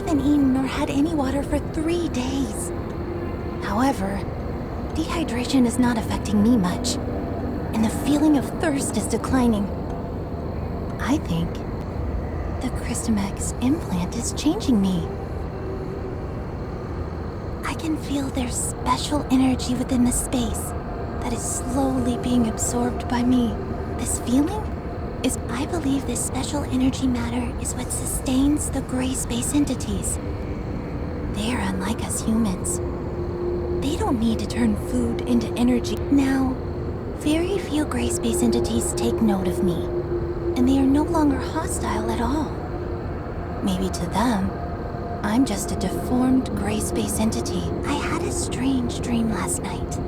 haven't eaten or had any water for 3 days. However, dehydration is not affecting me much, and the feeling of thirst is declining. I think the Christomax implant is changing me. I can feel there's special energy within the space that is slowly being absorbed by me. This feeling is, I believe this special energy matter is what sustains the gray space entities. They are unlike us humans. They don't need to turn food into energy. Now, very few gray space entities take note of me, and they are no longer hostile at all. Maybe to them, I'm just a deformed gray space entity. I had a strange dream last night.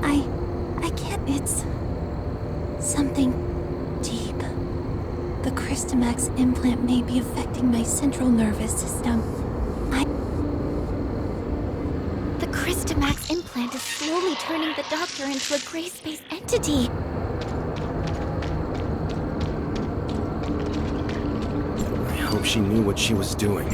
I can't, it's something deep. The Christomax implant may be affecting my central nervous system. The Christomax implant is slowly turning the doctor into a gray space entity. I hope she knew what she was doing.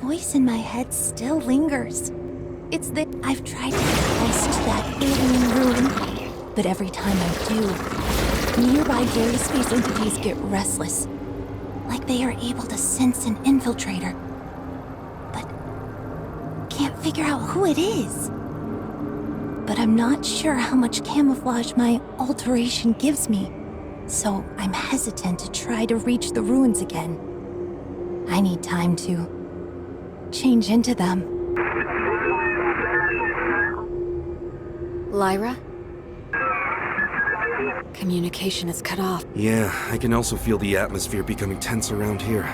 voice in my head still lingers. It's that I've tried to get close to that alien ruin, but every time I do, nearby gray space entities get restless, like they are able to sense an infiltrator, but can't figure out who it is. But I'm not sure how much camouflage my alteration gives me, so I'm hesitant to try to reach the ruins again. I need time to change into them. Lyra? Communication is cut off. Yeah, I can also feel the atmosphere becoming tense around here.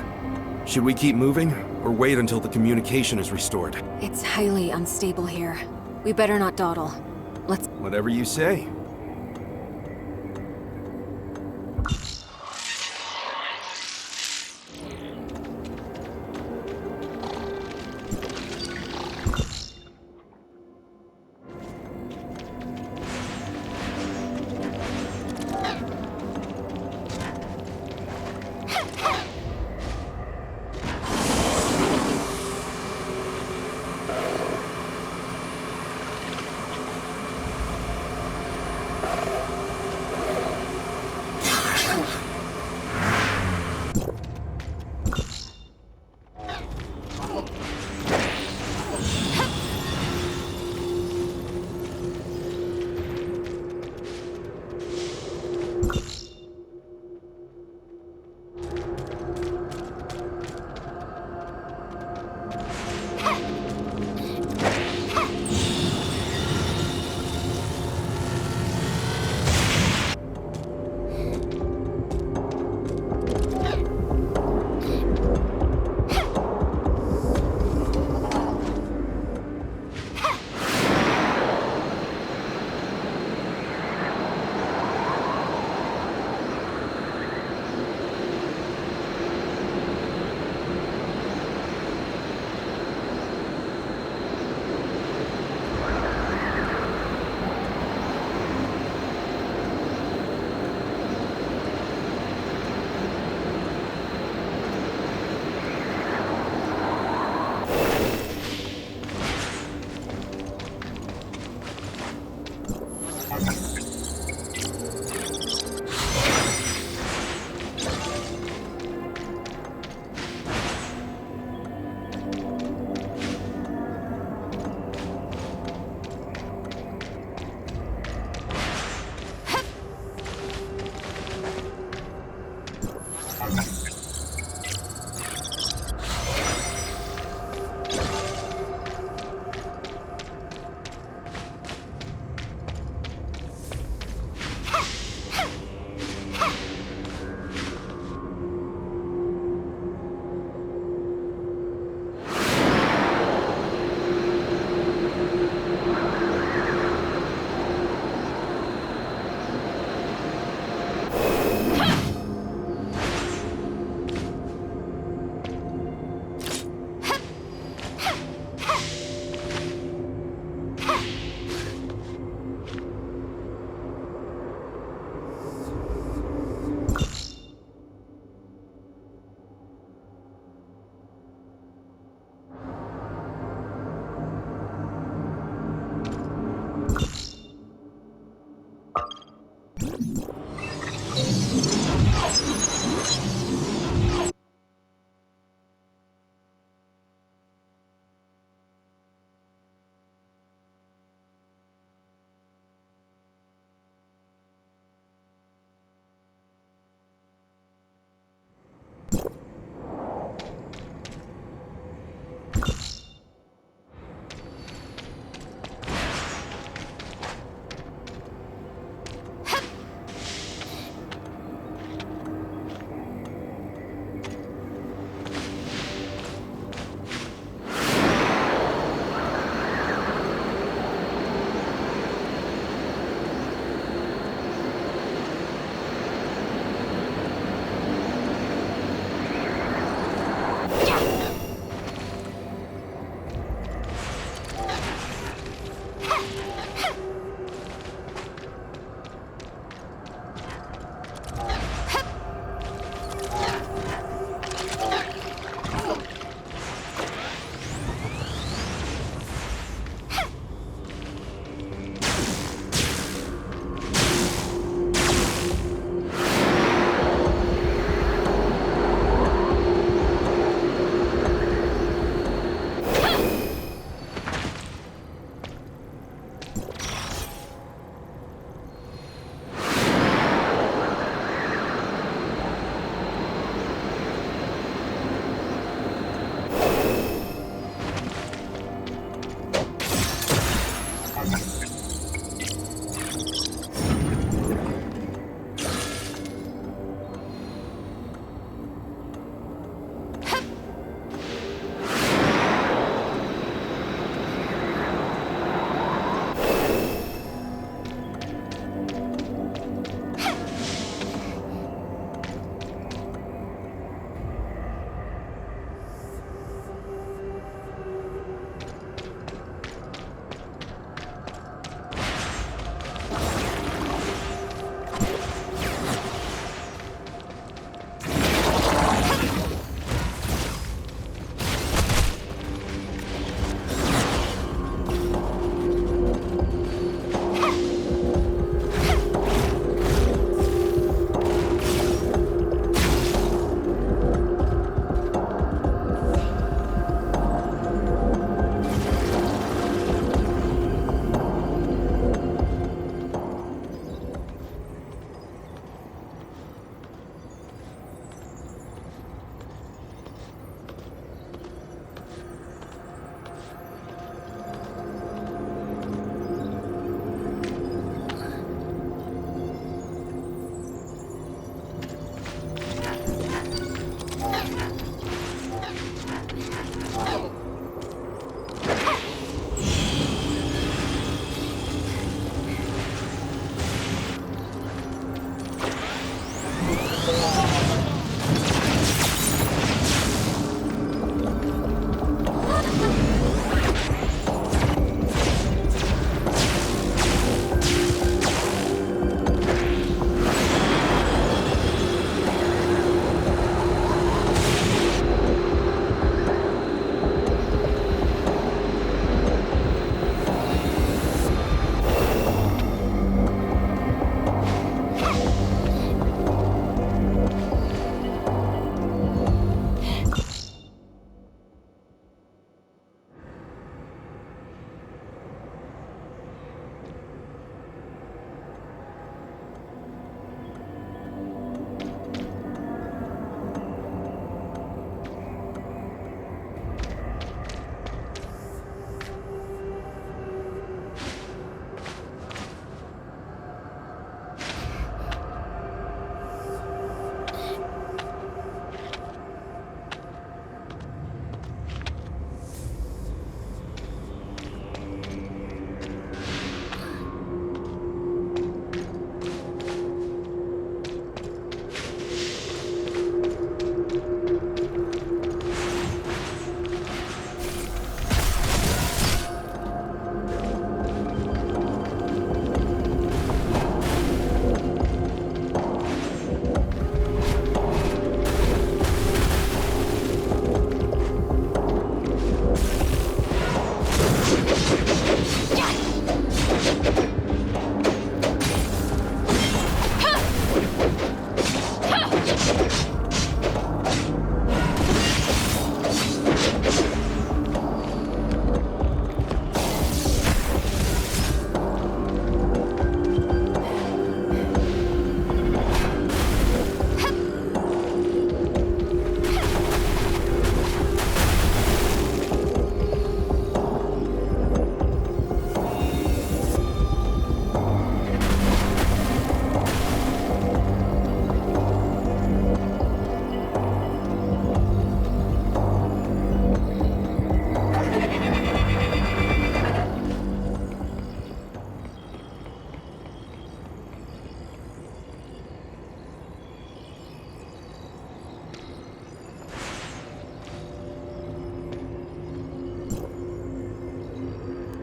Should we keep moving, or wait until the communication is restored? It's highly unstable here. We better not dawdle. Let's... Whatever you say.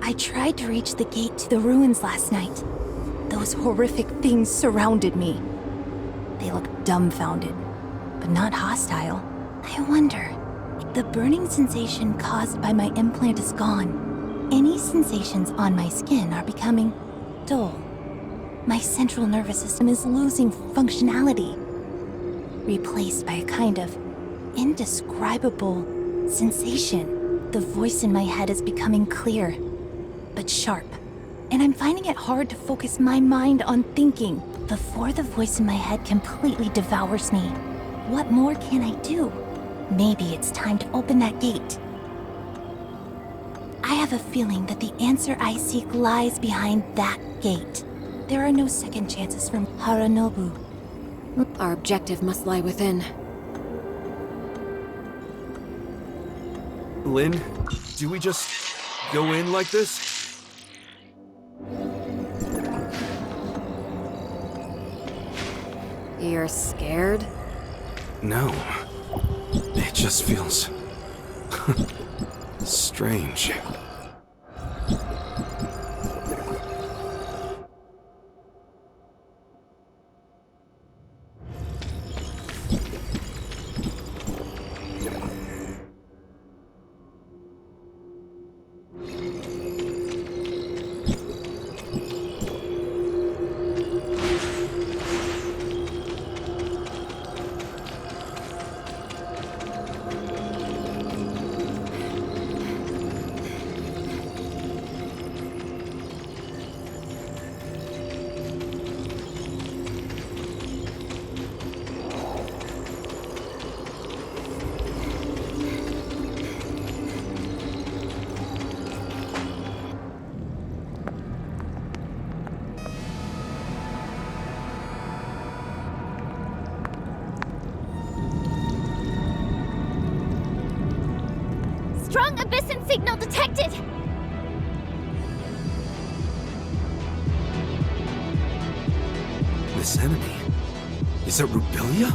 I tried to reach the gate to the ruins last night. Those horrific things surrounded me. They looked dumbfounded, but not hostile. I wonder if the burning sensation caused by my implant is gone. Any sensations on my skin are becoming dull. My central nervous system is losing functionality, replaced by a kind of indescribable sensation. The voice in my head is becoming clear, but sharp, and I'm finding it hard to focus my mind on thinking before the voice in my head completely devours me. What more can I do? Maybe it's time to open that gate. I have a feeling that the answer I seek lies behind that gate. There are no second chances from Haranobu. Our objective must lie within. Lynn, do we just go in like this? You're scared? No. It just feels strange. Strong abyssin signal detected! This enemy? Is it Rubilia?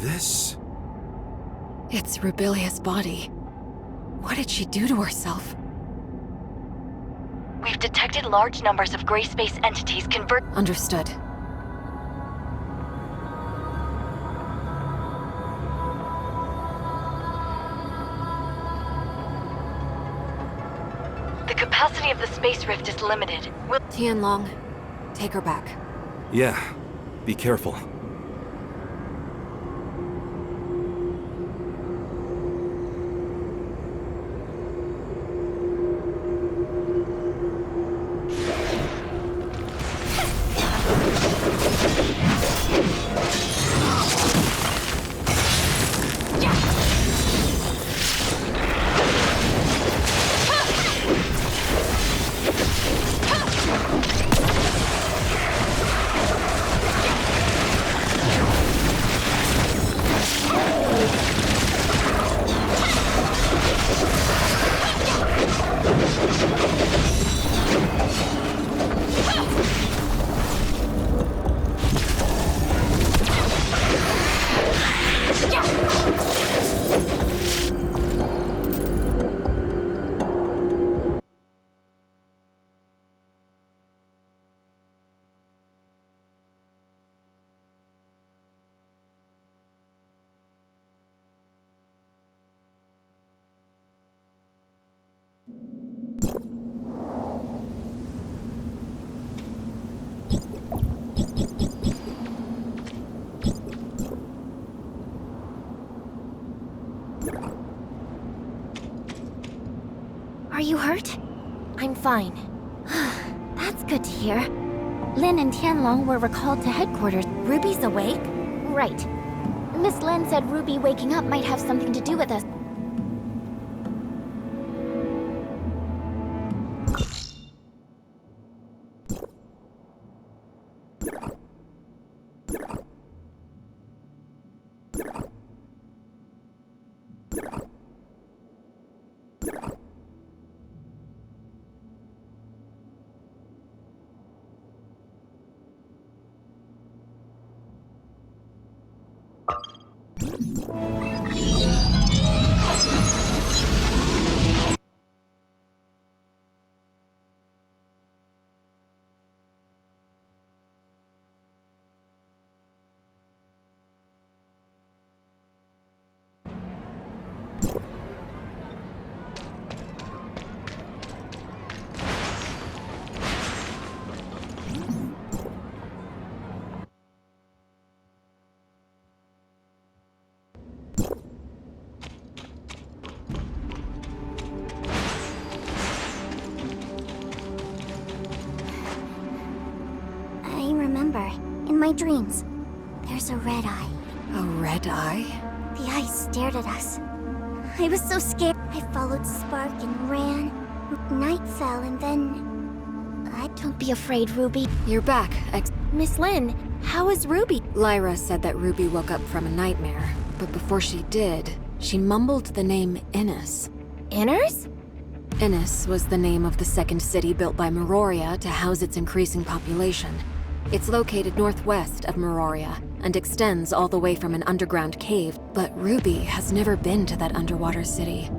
This... It's Rubilia's body. What did she do to herself? We've detected large numbers of gray space entities convert. Understood. The capacity of the space rift is limited. Tianlong, take her back. Yeah. Be careful. Are you hurt? I'm fine. That's good to hear. Lin and Tianlong were recalled to headquarters. Ruby's awake? Right. Miss Lin said Ruby waking up might have something to do with us. I remember. In my dreams, there's a red eye. A red eye? The eye stared at us. I was so scared. I followed Spark and ran. Night fell and then... Don't be afraid, Ruby. You're back, Miss Lin, how is Ruby? Lyra said that Ruby woke up from a nightmare, but before she did, she mumbled the name Innis. Inners? Innis was the name of the second city built by Meroria to house its increasing population. It's located northwest of Meroria and extends all the way from an underground cave, but Ruby has never been to that underwater city.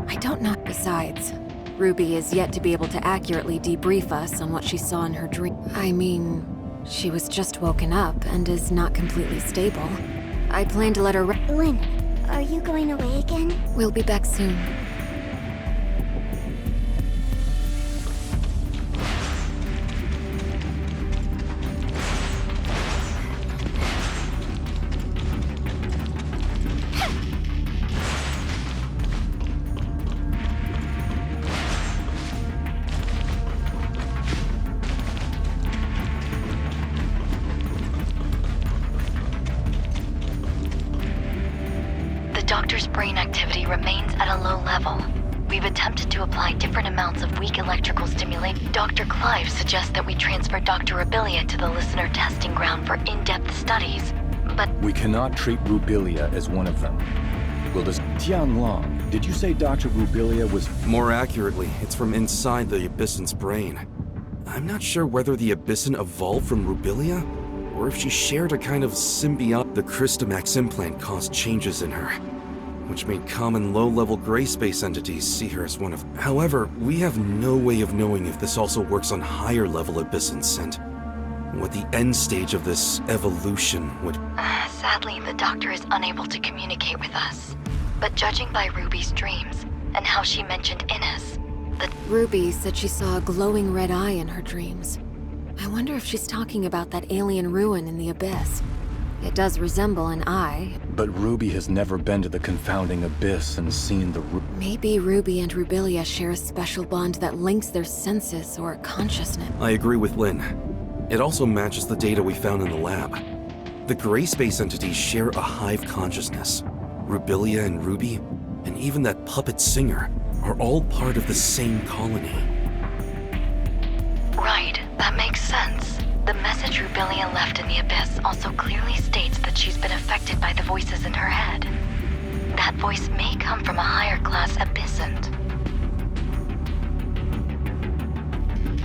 I don't know. Besides, Ruby is yet to be able to accurately debrief us on what she saw in her dream. I mean, she was just woken up and is not completely stable. I plan to let her Lin, are you going away again? We'll be back soon. doctor's brain activity remains at a low level. We've attempted to apply different amounts of weak electrical stimulation. Dr. Clive suggests that we transfer Dr. Abilia to the listener testing ground for in-depth studies, but We cannot treat Rubilia as one of them. Will this... Tianlong, did you say Dr. Rubilia was... More accurately, it's from inside the Abysson's brain. I'm not sure whether the Abyssin evolved from Rubilia, or if she shared a kind of symbiote. The Christomax implant caused changes in her, which made common low-level gray space entities see her as one of... However, we have no way of knowing if this also works on higher-level Abyssins and what the end stage of this evolution would... Sadly, the doctor is unable to communicate with us. But judging by Ruby's dreams, and how she mentioned Innes, Ruby said she saw a glowing red eye in her dreams. I wonder if she's talking about that alien ruin in the abyss. It does resemble an eye. But Ruby has never been to the confounding abyss and seen the... Maybe Ruby and Rubilia share a special bond that links their senses or consciousness. I agree with Lynn. It also matches the data we found in the lab. The gray space entities share a hive consciousness. Rubilia and Ruby, and even that puppet singer, are all part of the same colony. right, that makes sense. The message Rubilia left in the abyss also clearly states that she's been affected by the voices in her head. That voice may come from a higher class abyssant.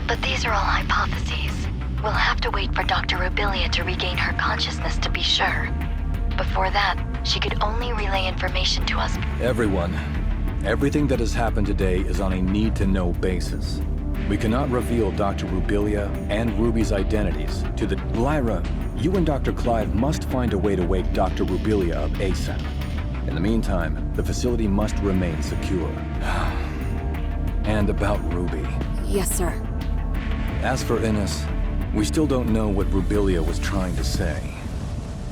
But these are all hypotheses. We'll have to wait for Dr. Rubilia to regain her consciousness to be sure. Before that, she could only relay information to us. Everyone, everything that has happened today is on a need-to-know basis. We cannot reveal Dr. Rubilia and Ruby's identities to the... Lyra, you and Dr. Clive must find a way to wake Dr. Rubilia up ASAP. In the meantime, the facility must remain secure. And about Ruby. Yes, sir. As for Innes, we still don't know what Rubilia was trying to say.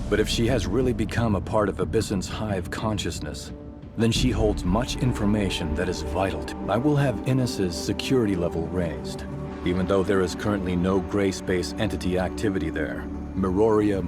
But if she has really become a part of Abysson's hive consciousness, then she holds much information that is vital to... I will have Innes's security level raised. Even though there is currently no gray space entity activity there, Miroria...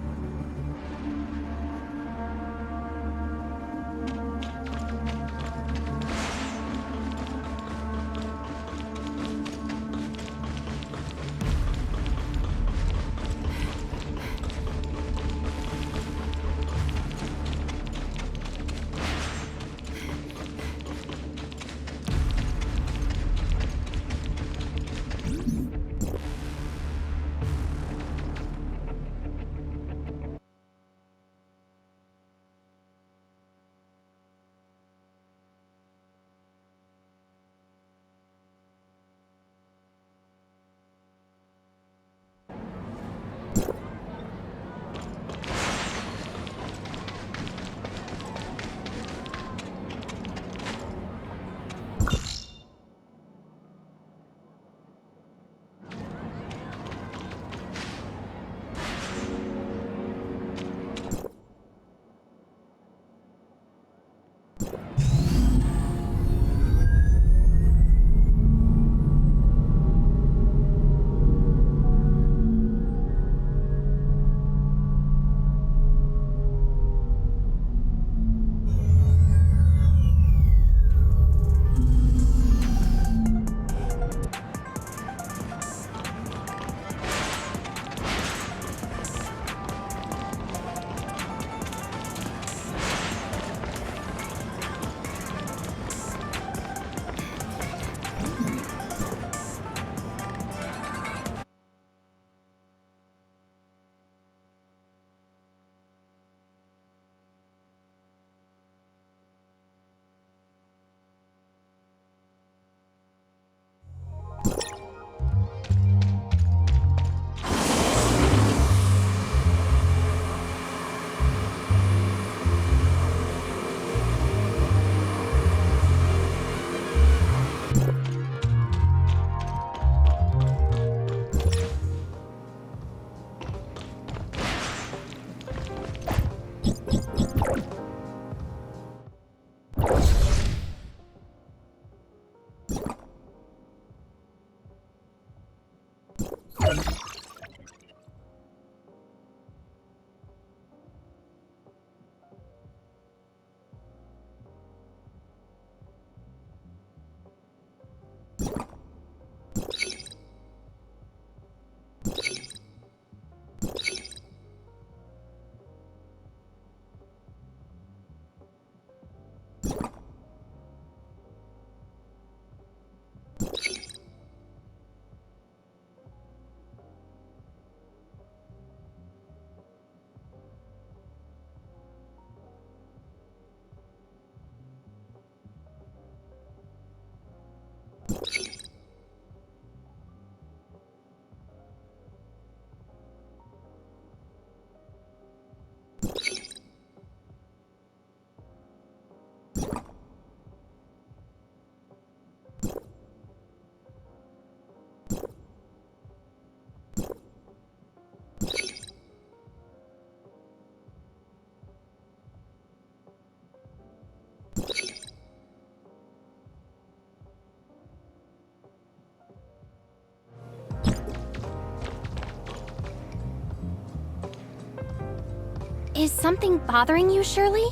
Is something bothering you, Shirley?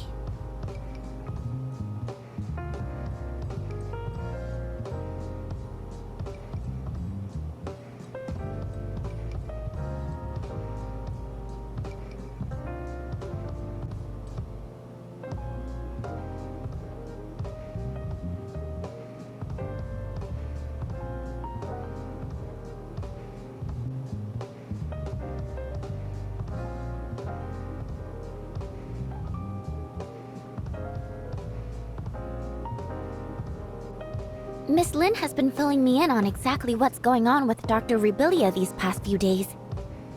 Miss Lin has been filling me in on exactly what's going on with Dr. Rubilia these past few days.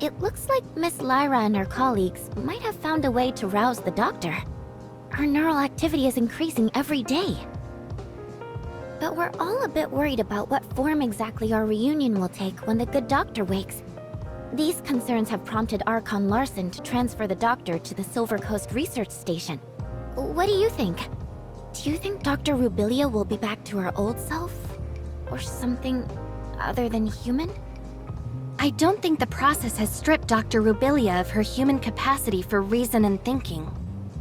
It looks like Miss Lyra and her colleagues might have found a way to rouse the doctor. Her neural activity is increasing every day. But we're all a bit worried about what form exactly our reunion will take when the good doctor wakes. These concerns have prompted Archon Larson to transfer the doctor to the Silver Coast Research Station. What do you think? Do you think Dr. Rubilia will be back to her old self? Or something other than human? I don't think the process has stripped Dr. Rubilia of her human capacity for reason and thinking.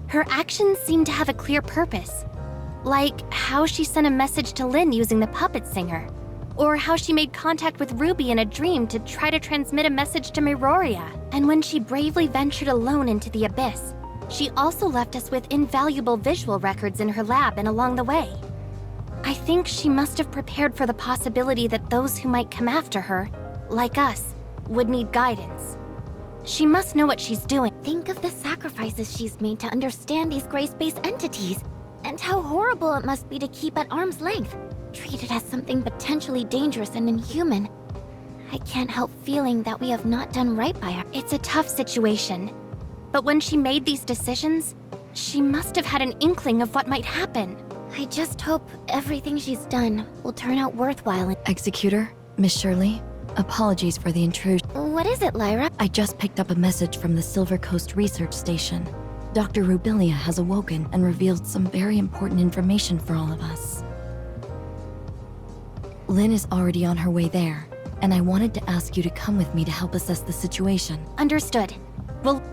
Her actions seem to have a clear purpose. Like how she sent a message to Lin using the puppet singer. Or how she made contact with Ruby in a dream to try to transmit a message to Miroria. And when she bravely ventured alone into the abyss, she also left us with invaluable visual records in her lab and along the way. I think she must have prepared for the possibility that those who might come after her, like us, would need guidance. She must know what she's doing. Think of the sacrifices she's made to understand these gray space entities, and how horrible it must be to keep at arm's length, treated as something potentially dangerous and inhuman. I can't help feeling that we have not done right by her. It's a tough situation. But when she made these decisions, she must have had an inkling of what might happen. I just hope everything she's done will turn out worthwhile. Executor, Miss Shirley, apologies for the intrusion. What is it, Lyra? I just picked up a message from the Silver Coast Research Station. Dr. Rubilia has awoken and revealed some very important information for all of us. Lin is already on her way there, and I wanted to ask you to come with me to help assess the situation. Understood. Well,